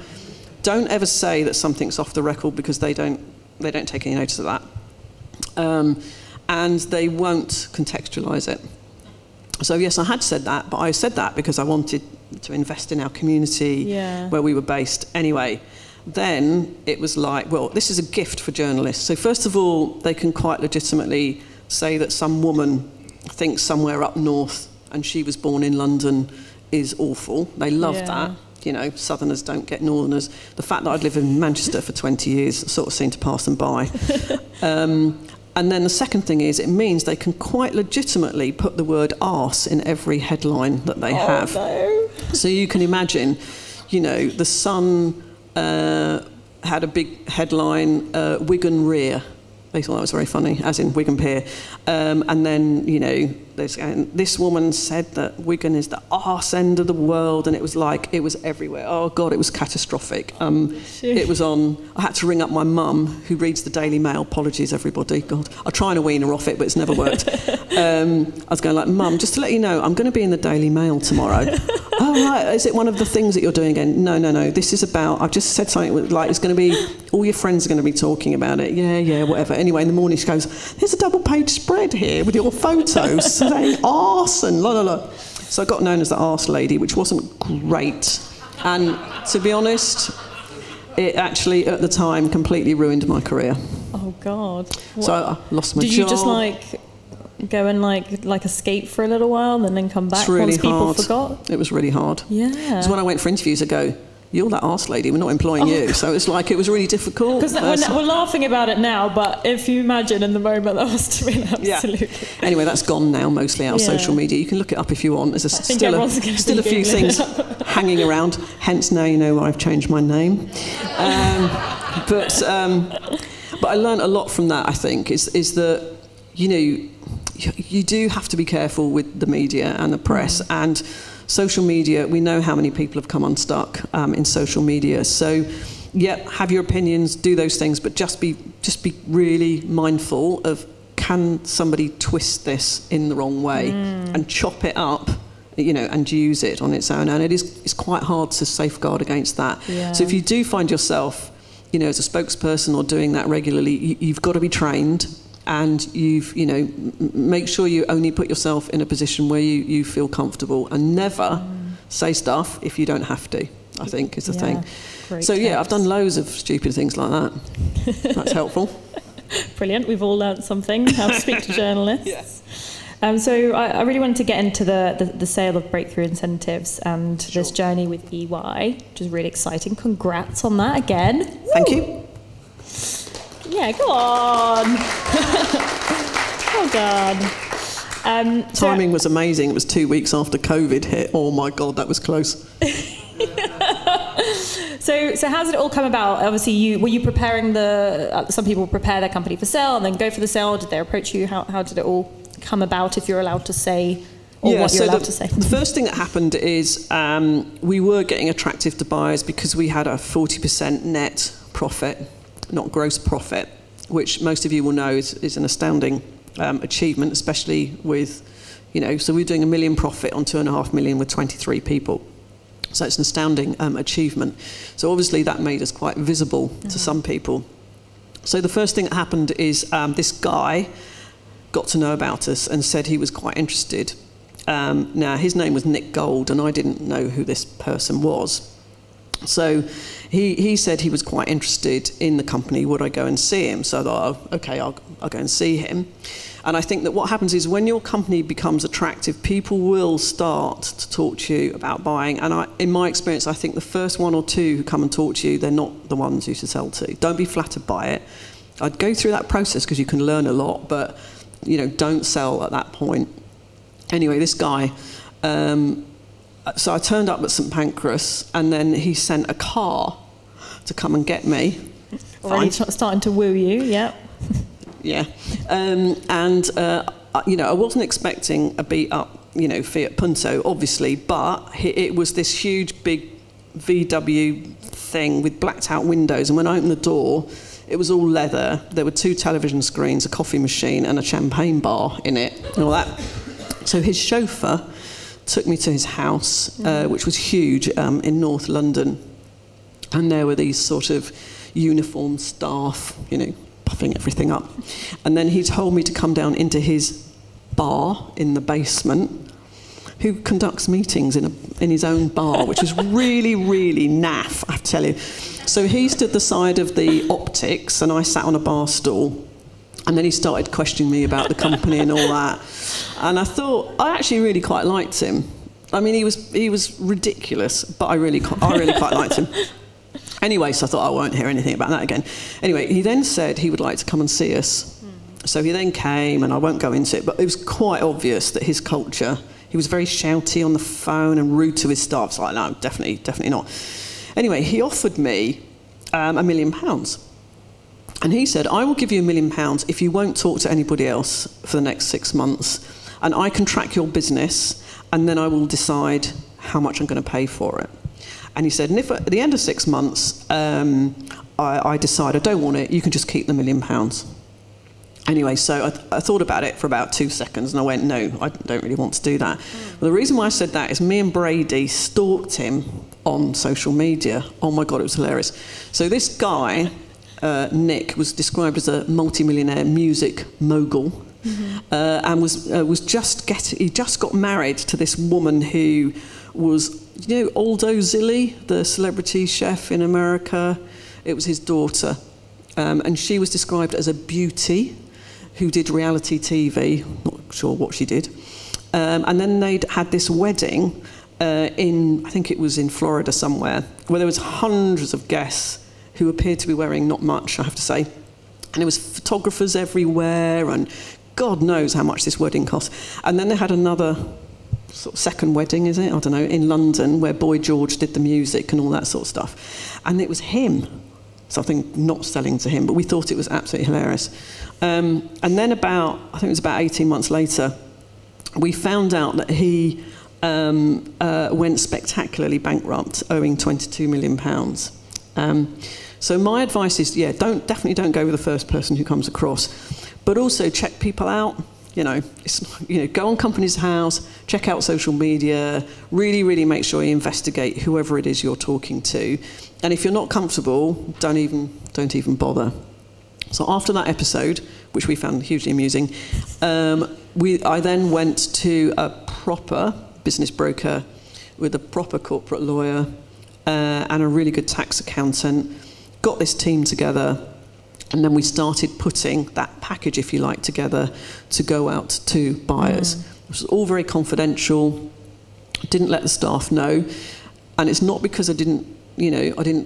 Don't ever say that something's off the record, because they don't take any notice of that. And they won't contextualise it. So yes, I had said that, but I said that because I wanted to invest in our community where we were based. Anyway, then it was like, well, this is a gift for journalists. So first of all, they can quite legitimately say that some woman thinks somewhere up north and she was born in London is awful. They love that. You know, Southerners don't get Northerners. The fact that I'd lived in Manchester for 20 years sort of seemed to pass them by. And then the second thing is, it means they can quite legitimately put the word arse in every headline that they have. No. So you can imagine, you know, the Sun had a big headline, Wigan rear. They thought that was very funny, as in Wigan Pier. And then, you know, this woman said that Wigan is the arse end of the world, and it was like, it was everywhere. Oh, God, it was catastrophic. It was on, I had to ring up my mum, who reads the Daily Mail. Apologies, everybody. God, I'm trying to wean her off it, but it's never worked. I was going like, Mum, just to let you know, I'm going to be in the Daily Mail tomorrow. Oh, right, is it one of the things that you're doing again? No, this is about, I've just said something like, it's going to be, all your friends are going to be talking about it. Yeah, whatever. Anyway, in the morning she goes, there's a double-page spread here with your photos saying arse and la la la. So I got known as the arse lady, which wasn't great. And to be honest, it actually, at the time, completely ruined my career. Oh, God. What? So I lost my job. Did you just, like, go and, like escape for a little while and then come back once people forgot? It was really hard. Yeah. Because when I went for interviews, I go, you're that arse lady, we're not employing you. So it's like, it was really difficult. Because we're laughing about it now, but if you imagine in the moment, that must have been absolutely... Yeah. Anyway, that's gone now, mostly out of social media. You can look it up if you want. There's still a few things hanging around, hence now you know why I've changed my name. But I learned a lot from that, I think, is that, you know, you do have to be careful with the media and the press, and social media, we know how many people have come unstuck in social media. So, yeah, have your opinions, do those things, but just be really mindful of, can somebody twist this in the wrong way and chop it up, you know, and use it on its own. And it's quite hard to safeguard against that. Yeah. So if you do find yourself, you know, as a spokesperson or doing that regularly, you've got to be trained. And make sure you only put yourself in a position where you feel comfortable, and never say stuff if you don't have to, I think, is the thing. So, yeah, I've done loads of stupid things like that. That's helpful. Brilliant. We've all learnt something, how to speak to journalists. Yes. So I really wanted to get into the sale of breakthrough incentives and this journey with EY, which is really exciting. Congrats on that again. Thank you. Yeah, go on. Well done. Timing was amazing. It was 2 weeks after COVID hit. Oh my God, that was close. So how did it all come about? Obviously, were you preparing some people prepare their company for sale and then go for the sale? Did they approach you? How did it all come about, if you're allowed to say, or what you're allowed to say? The first thing that happened is we were getting attractive to buyers because we had a 40% net profit, not gross profit, which most of you will know is an astounding achievement, especially with, you know, so we're doing $1 million profit on 2.5 million with 23 people. So it's an astounding achievement. So obviously that made us quite visible to some people. So the first thing that happened is this guy got to know about us and said he was quite interested. Now, his name was Nick Gold, and I didn't know who this person was. So he said he was quite interested in the company. Would I go and see him? So I thought, oh, okay, I'll go and see him. And I think that what happens is when your company becomes attractive, people will start to talk to you about buying. And in my experience, I think the first one or two who come and talk to you, they're not the ones you should sell to. Don't be flattered by it. I'd go through that process because you can learn a lot, but don't sell at that point. Anyway, this guy, so I turned up at St Pancras, and then he sent a car to come and get me. Already starting to woo you, yeah. Yeah, I wasn't expecting a beat up, Fiat Punto, obviously, but it was this huge, big VW thing with blacked out windows. And when I opened the door, it was all leather. There were 2 television screens, a coffee machine, and a champagne bar in it, and all that. So his chauffeur took me to his house, which was huge, in North London, and there were these sort of uniformed staff, puffing everything up. And then he told me to come down into his bar in the basement, who conducts meetings in his own bar, which is really, really naff, I tell you. So he stood the side of the optics, and I sat on a bar stool. And then he started questioning me about the company and all that. And I thought, I actually really quite liked him. I mean, he was ridiculous, but I really quite liked him. Anyway, so I thought I won't hear anything about that again. Anyway, he then said he would like to come and see us. So he then came, and I won't go into it, but it was quite obvious that his culture, he was very shouty on the phone and rude to his staff. It's like, no, definitely not. Anyway, he offered me £1 million. And he said, I will give you £1 million if you won't talk to anybody else for the next 6 months, and I can track your business, and then I will decide how much I'm going to pay for it. And he said, and if at the end of 6 months I decide I don't want it, you can just keep the £1 million. Anyway, so I thought about it for about 2 seconds, and I went, no, I don't really want to do that. Well, the reason why I said that is me and Brady stalked him on social media. Oh my God, it was hilarious. So this guy, Nick, was described as a multi-millionaire music mogul, and he just got married to this woman who was, Aldo Zilli, the celebrity chef in America. It was his daughter, and she was described as a beauty who did reality TV. Not sure what she did. And then they'd had this wedding I think it was in Florida somewhere, where there was hundreds of guests who appeared to be wearing not much, I have to say. And there was photographers everywhere, and God knows how much this wedding cost. And then they had another sort of second wedding, is it? I don't know, in London, where Boy George did the music and all that sort of stuff. And it was him. Something not selling to him, but we thought it was absolutely hilarious. And then I think it was about 18 months later, we found out that he went spectacularly bankrupt, owing £22 million. So my advice is, definitely don't go with the first person who comes across, but also check people out. Go on Companies House, check out social media, really, really make sure you investigate whoever it is you're talking to. And if you're not comfortable, don't even bother. So after that episode, which we found hugely amusing, I then went to a proper business broker with a proper corporate lawyer and a really good tax accountant, got this team together, and then we started putting that package, if you like, together to go out to buyers. It was all very confidential, didn't let the staff know, and it's not because I didn't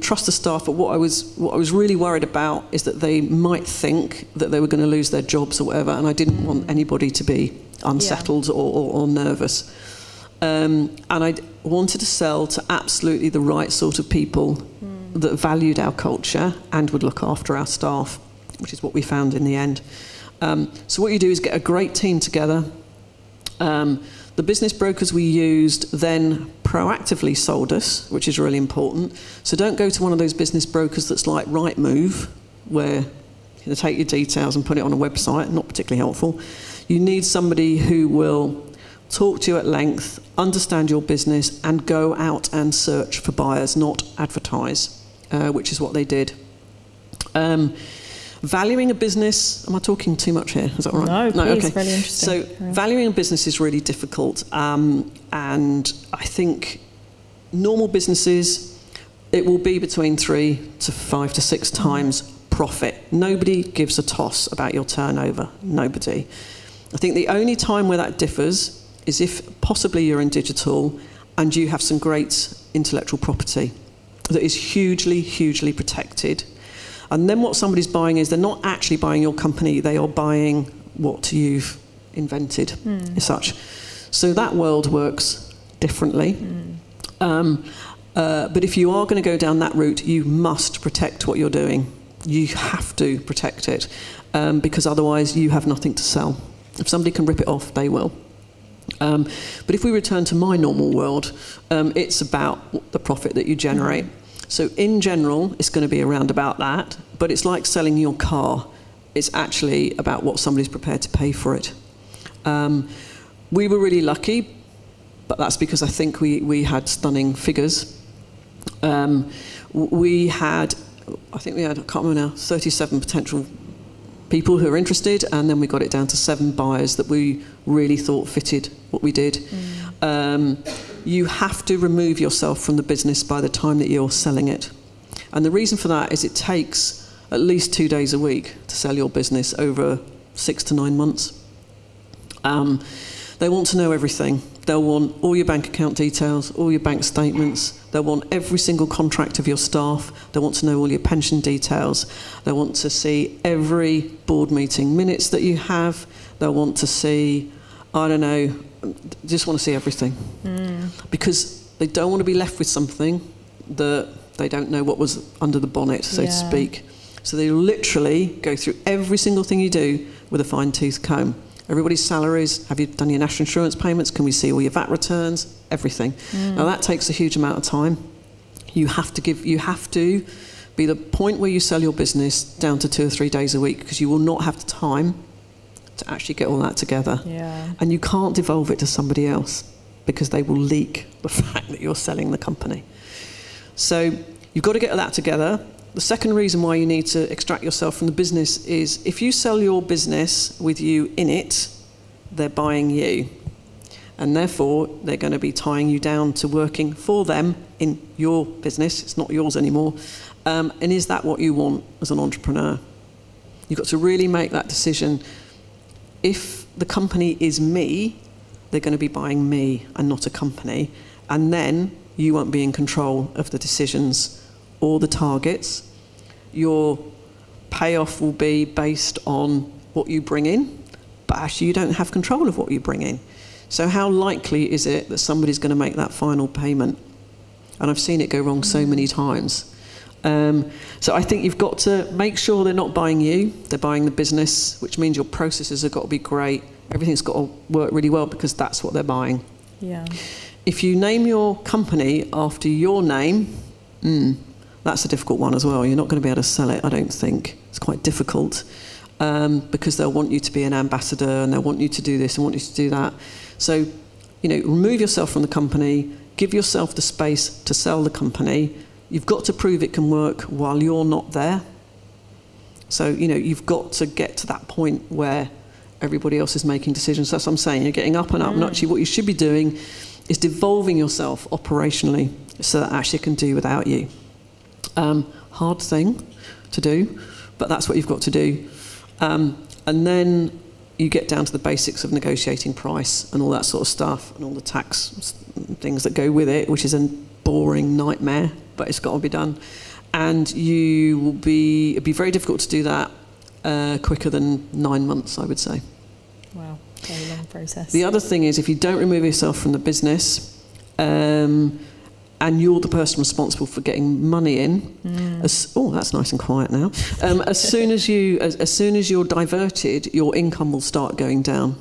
trust the staff, but what I was really worried about is that they might think that they were going to lose their jobs or whatever, and I didn't want anybody to be unsettled or nervous. And I wanted to sell to absolutely the right sort of people that valued our culture and would look after our staff, which is what we found in the end. So what you do is get a great team together. The business brokers we used then proactively sold us, which is really important. So don't go to one of those business brokers that's like Rightmove, where they take your details and put it on a website, not particularly helpful. You need somebody who will talk to you at length, understand your business, and go out and search for buyers, not advertise, which is what they did. Valuing a business, am I talking too much here? Is that all right? No, please, really interesting. So valuing a business is really difficult. And I think normal businesses, it will be between 3 to 5 to 6 times profit. Nobody gives a toss about your turnover. Nobody. I think the only time where that differs is if possibly you're in digital and you have some great intellectual property that is hugely, hugely protected. And then what somebody's buying is they're not actually buying your company, they are buying what you've invented as such. So that world works differently. But if you are going to go down that route, you must protect what you're doing. You have to protect it, because otherwise you have nothing to sell. If somebody can rip it off, they will. But if we return to my normal world, it's about the profit that you generate. So in general, it's going to be around about that, but it's like selling your car. It's actually about what somebody's prepared to pay for it. We were really lucky, but that's because I think we had stunning figures. We had, I can't remember now, 37 potential people who are interested, and then we got it down to 7 buyers that we really thought fitted what we did. You have to remove yourself from the business by the time that you're selling it. And the reason for that is it takes at least 2 days a week to sell your business over 6 to 9 months. They want to know everything. They'll want all your bank account details, all your bank statements. They'll want every single contract of your staff. They want to know all your pension details. They want to see every board meeting minutes that you have. They'll want to see, I don't know, just want to see everything. Because they don't want to be left with something that they don't know what was under the bonnet, so to speak. So they literally go through every single thing you do with a fine-tooth comb. Everybody's salaries, have you done your national insurance payments, can we see all your VAT returns, everything. Now that takes a huge amount of time. You have to be the point where you sell your business down to 2 or 3 days a week, because you will not have the time to actually get all that together. And you can't devolve it to somebody else, because they will leak the fact that you're selling the company. So you've got to get that together. The second reason why you need to extract yourself from the business is if you sell your business with you in it, they're buying you. And therefore, they're going to be tying you down to working for them in your business. It's not yours anymore. And is that what you want as an entrepreneur? You've got to really make that decision. If the company is me, they're going to be buying me and not a company. And then you won't be in control of the decisions or the targets. Your payoff will be based on what you bring in, but actually you don't have control of what you bring in. So how likely is it that somebody's going to make that final payment? And I've seen it go wrong so many times. So I think you've got to make sure they're not buying you, they're buying the business, which means your processes have got to be great. Everything's got to work really well, because that's what they're buying. If you name your company after your name, that's a difficult one as well. You're not going to be able to sell it, I don't think. It's quite difficult, because they'll want you to be an ambassador, and they'll want you to do this and want you to do that. So, remove yourself from the company, give yourself the space to sell the company. You've got to prove it can work while you're not there. So, you've got to get to that point where everybody else is making decisions. That's what I'm saying. You're getting up and up, and actually what you should be doing is devolving yourself operationally so that actually can do without you. Hard thing to do, but that's what you've got to do. And then you get down to the basics of negotiating price and all that sort of stuff, and all the tax things that go with it, which is a boring nightmare, but it's got to be done. And it'd be very difficult to do that quicker than 9 months, I would say. Wow, very long process. The other thing is, if you don't remove yourself from the business, and you're the person responsible for getting money in. That's nice and quiet now. As soon as you're diverted, your income will start going down,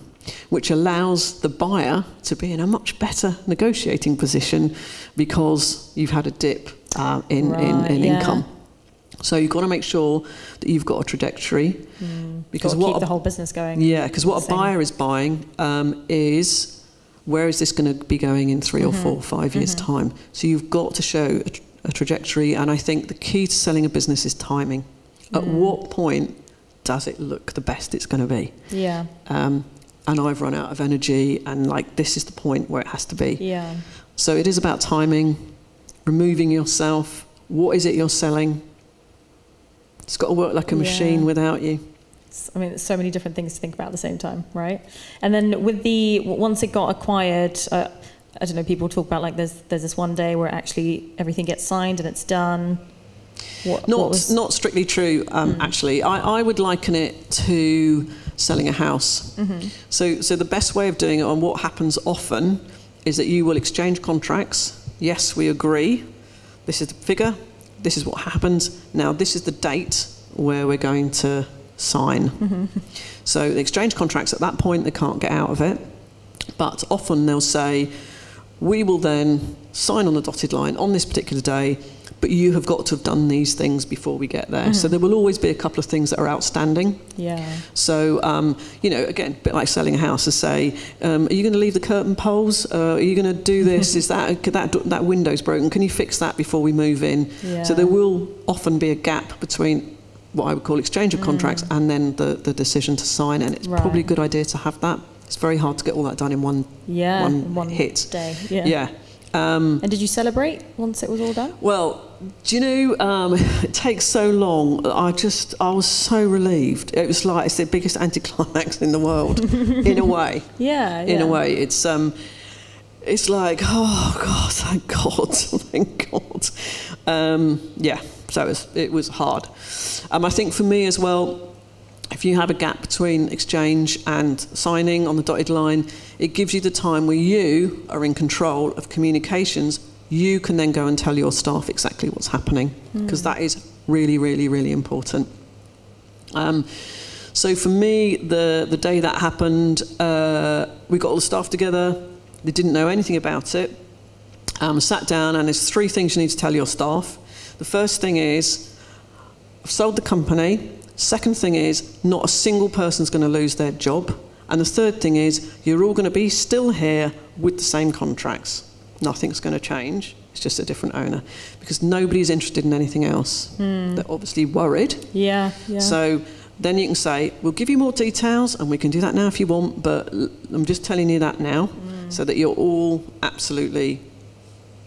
which allows the buyer to be in a much better negotiating position, because you've had a dip in income. So you've got to make sure that you've got a trajectory, because keep the whole business going. Yeah, because what a buyer is buying is, where is this going to be going in 3 or 4 or 5 years' time? So you've got to show a trajectory, and I think the key to selling a business is timing. At what point does it look the best it's going to be? Yeah. And I've run out of energy, and like this is the point where it has to be. Yeah. So it is about timing, removing yourself. What is it you're selling? It's got to work like a machine without you. I mean, there's so many different things to think about at the same time, right? And then with once it got acquired, I don't know, people talk about like there's this one day where actually everything gets signed and it's done. Not strictly true, actually. I would liken it to selling a house. Mm-hmm. So the best way of doing it, and what happens often, is that you will exchange contracts. Yes, we agree. This is the figure. This is what happens. Now, this is the date where we're going to sign. Mm-hmm. So the exchange contracts, at that point, they can't get out of it. But often they'll say, we will then sign on the dotted line on this particular day, but you have got to have done these things before we get there. Mm-hmm. So there will always be a couple of things that are outstanding. Yeah. So, again, a bit like selling a house, to say, are you going to leave the curtain poles? Are you going to do this? Is that window's broken? Can you fix that before we move in? Yeah. So there will often be a gap between what I would call exchange of contracts and then the decision to sign. And it's probably a good idea to have that. It's very hard to get all that done in one hit. Day. Yeah. And did you celebrate once it was all done? Well, do you know, it takes so long. I was so relieved. It was like, it's the biggest anticlimax in the world, in a way. In a way. It's like, oh, God, thank God, thank God. So it was hard. I think for me as well, if you have a gap between exchange and signing on the dotted line, it gives you the time where you are in control of communications. You can then go and tell your staff exactly what's happening, because that is really, really, really important. So for me, the day that happened, we got all the staff together. They didn't know anything about it. Sat down, and there's 3 things you need to tell your staff. The first thing is, I've sold the company. Second thing is, not a single person's going to lose their job. And the third thing is, you're all going to be still here with the same contracts. Nothing's going to change. It's just a different owner. Because nobody's interested in anything else. They're obviously worried. Yeah. So then you can say, we'll give you more details, and we can do that now if you want, but I'm just telling you that now, so that you're all absolutely,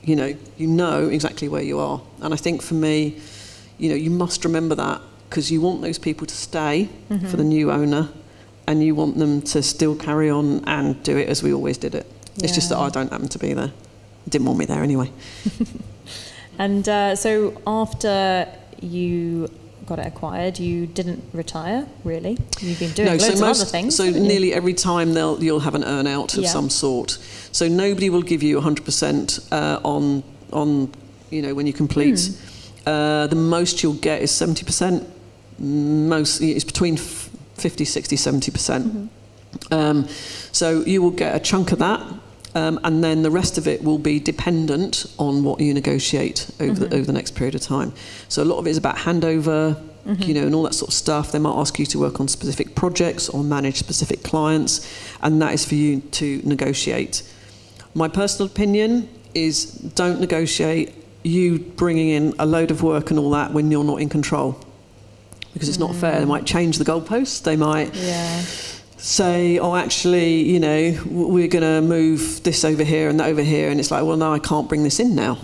you know exactly where you are. And I think for me, you must remember that, because you want those people to stay for the new owner, and you want them to still carry on and do it as we always did it. It's just that I don't happen to be there. Didn't want me there anyway. And so after you got it acquired, you didn't retire, really? You've been doing loads of other things. So nearly every time you'll have an earn-out of some sort. So nobody will give you 100% on when you complete. The most you'll get is 70%. It's between 50, 60, 70%. So you will get a chunk of that, and then the rest of it will be dependent on what you negotiate over the next period of time. So a lot of it is about handover, and all that sort of stuff. They might ask you to work on specific projects or manage specific clients, and that is for you to negotiate. My personal opinion is, don't negotiate you bringing in a load of work and all that when you're not in control. Because it's not fair. They might change the goalposts. They might say, oh, actually, we're going to move this over here and that over here. And it's like, well, no, I can't bring this in now,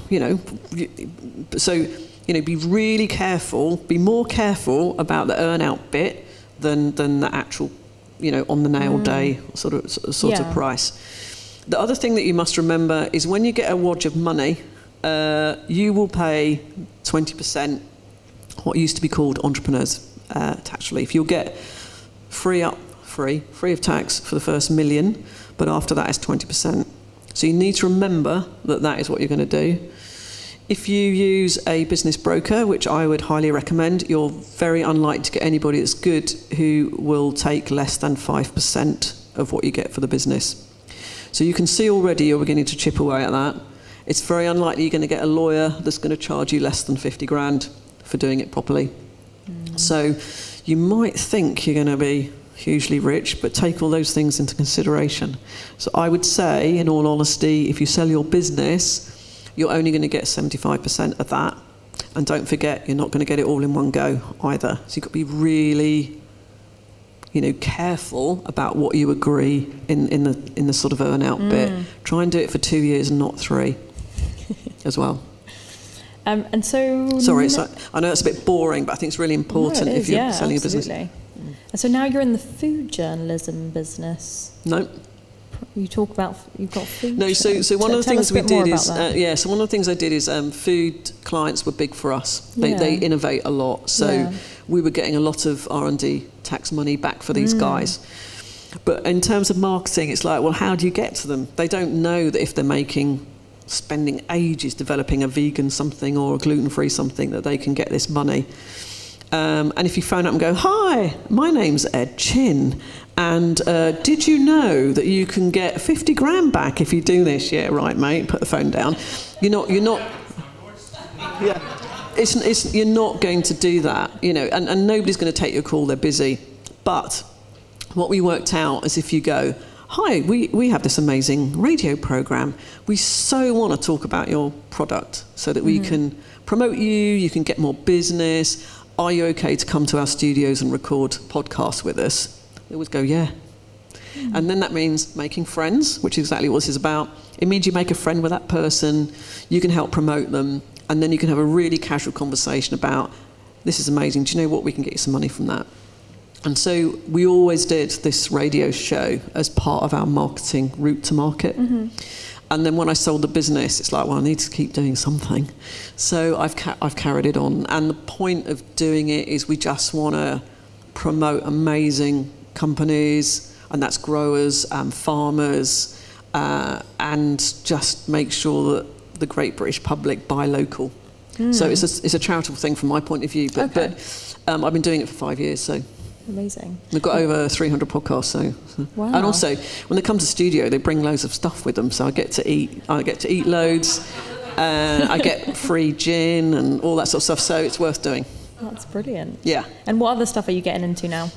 So, be really careful, be more careful about the earn-out bit than the actual, on the nail day sort of price. The other thing that you must remember is, when you get a wodge of money, you will pay 20%, what used to be called entrepreneurs tax relief. You'll get free of tax for the first $1 million, but after that is 20%. So you need to remember that is what you're going to do. If you use a business broker, which I would highly recommend, you're very unlikely to get anybody that's good who will take less than 5% of what you get for the business. So you can see already you're beginning to chip away at that. It's very unlikely you're going to get a lawyer that's going to charge you less than 50 grand for doing it properly. So you might think you're going to be hugely rich, but take all those things into consideration. So I would say, in all honesty, if you sell your business, you're only going to get 75% of that. And don't forget, you're not going to get it all in one go either. So you've got to be really careful about what you agree in the sort of earn out bit. Try and do it for 2 years and not 3 as well. And so... Sorry, I know it's a bit boring, but I think it's really important if you're selling a business. And so now you're in the food journalism business. No. You talk about, you've got food. No, so one of the things we did is, so one of the things I did is food clients were big for us. They innovate a lot. So we were getting a lot of R&D tax money back for these guys. But in terms of marketing, it's like, well, how do you get to them? They don't know that if they're spending ages developing a vegan something or a gluten-free something, that they can get this money. And if you phone up and go, hi, my name's Ed Chin, and did you know that you can get 50 grand back if you do this? Yeah, right, mate, put the phone down. You're not, you're not going to do that, and nobody's going to take your call, they're busy. But what we worked out is if you go, hi, we have this amazing radio program. We so want to talk about your product so that we can promote you, you can get more business. Are you okay to come to our studios and record podcasts with us? They always go, yeah. And then that means making friends, which is exactly what this is about. It means you make a friend with that person, you can help promote them, and then you can have a really casual conversation about, this is amazing, do you know what, we can get you some money from that. And so we always did this radio show as part of our marketing route to market. And then when I sold the business, it's like, well, I need to keep doing something. So I've carried it on. And the point of doing it is we just want to promote amazing companies, and that's growers and farmers, and just make sure that the great British public buy local. So it's a charitable thing from my point of view. But I've been doing it for 5 years, so... Amazing. We've got over 300 podcasts, so. Wow. And also, when they come to the studio, they bring loads of stuff with them. So I get to eat loads, I get free gin and all that sort of stuff. So it's worth doing. That's brilliant. Yeah. And what other stuff are you getting into now?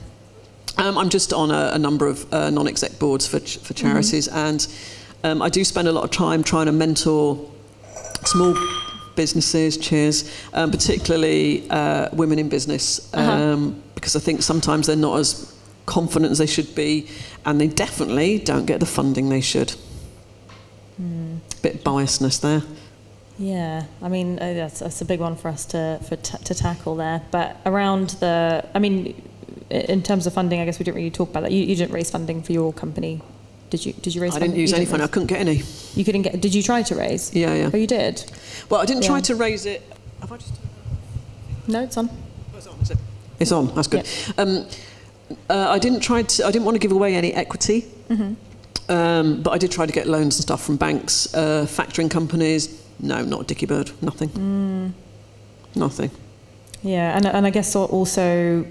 I'm just on a number of non-exec boards for charities, and I do spend a lot of time trying to mentor small businesses, particularly women in business, because I think sometimes they're not as confident as they should be, and they definitely don't get the funding they should. Bit biasness there. Yeah, I mean, that's a big one for us to tackle there. But around in terms of funding, I guess we didn't really talk about that. You didn't raise funding for your company. Did you raise funding? I didn't use any funding. I couldn't get any. You couldn't get... Did you try to raise? Yeah. Oh, you did? Well, I didn't try to raise it... Have I just... No, it's on. Oh, it's on, is it? It's on, that's good. Yep. I didn't want to give away any equity, but I did try to get loans and stuff from banks, factoring companies. No, not a dicky bird, nothing. Nothing. Yeah, and I guess also...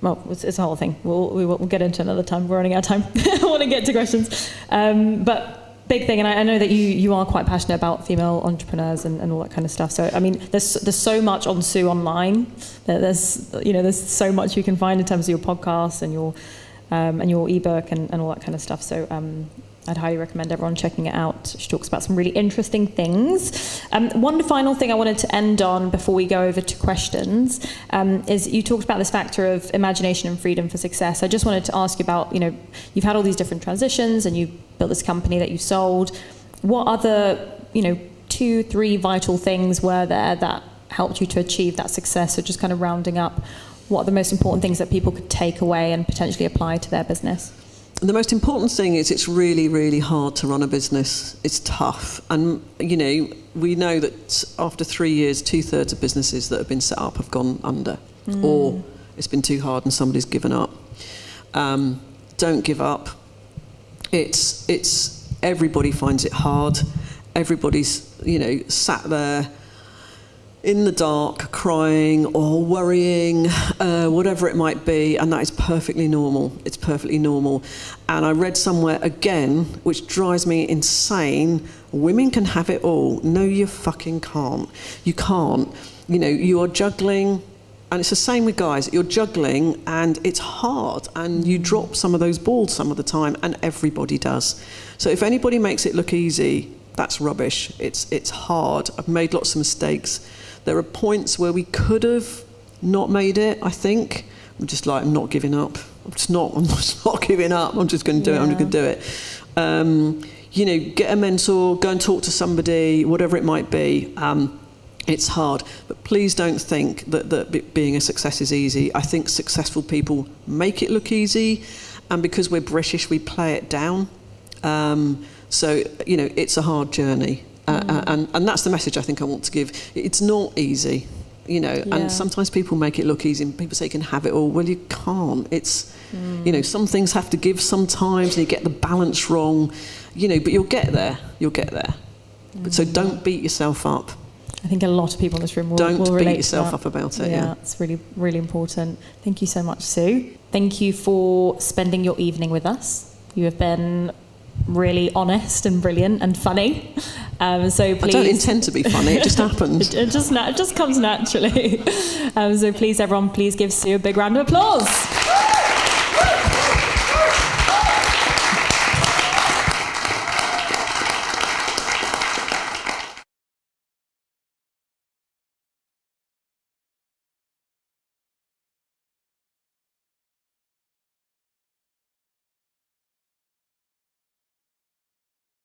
Well, it's a whole thing. We'll get into another time. We're running out of time. I want to get to questions. But big thing, and I know that you are quite passionate about female entrepreneurs and all that kind of stuff. So, I mean, there's so much on Sue online. There's so much you can find in terms of your podcast and your ebook and all that kind of stuff. So I'd highly recommend everyone checking it out. She talks about some really interesting things. One final thing I wanted to end on before we go over to questions is you talked about this factor of imagination and freedom for success. I just wanted to ask you about, you've had all these different transitions and you built this company that you sold. What other, 2-3 vital things were there that helped you to achieve that success? So just kind of rounding up, what are the most important things that people could take away and potentially apply to their business? The most important thing is it's really, really hard to run a business. It's tough. And, we know that after 3 years, 2/3 of businesses that have been set up have gone under. Or it's been too hard and somebody's given up. Don't give up. It's everybody finds it hard. Everybody's, sat there in the dark, crying or worrying, whatever it might be, and that is perfectly normal. It's perfectly normal. And I read somewhere again, which drives me insane, women can have it all. No, you fucking can't. You can't. You are juggling, and it's the same with guys. You're juggling, and it's hard, and you drop some of those balls some of the time, and everybody does. So if anybody makes it look easy, that's rubbish. It's hard. I've made lots of mistakes. There are points where we could have not made it, I think. I'm just like, I'm not giving up. I'm just not giving up. I'm just going to do it. I'm just going to do it. You know, get a mentor, go and talk to somebody, whatever it might be. It's hard, but please don't think that being a success is easy. I think successful people make it look easy, and because we're British, we play it down. So, you know, it's a hard journey, and that's the message I think I want to give. It's not easy, you know, and sometimes people make it look easy, and people say you can have it all. Well, you can't. It's, you know, some things have to give sometimes, and you get the balance wrong, you know, but you'll get there. You'll get there. But so don't beat yourself up. I think a lot of people in this room will Don't relate beat yourself to that. up about it. Yeah, it's really, really important. Thank you so much, Sue. Thank you for spending your evening with us. You have been really honest and brilliant and funny. So please, I don't intend to be funny. It just happens. it just comes naturally. So please, everyone, please give Sue a big round of applause.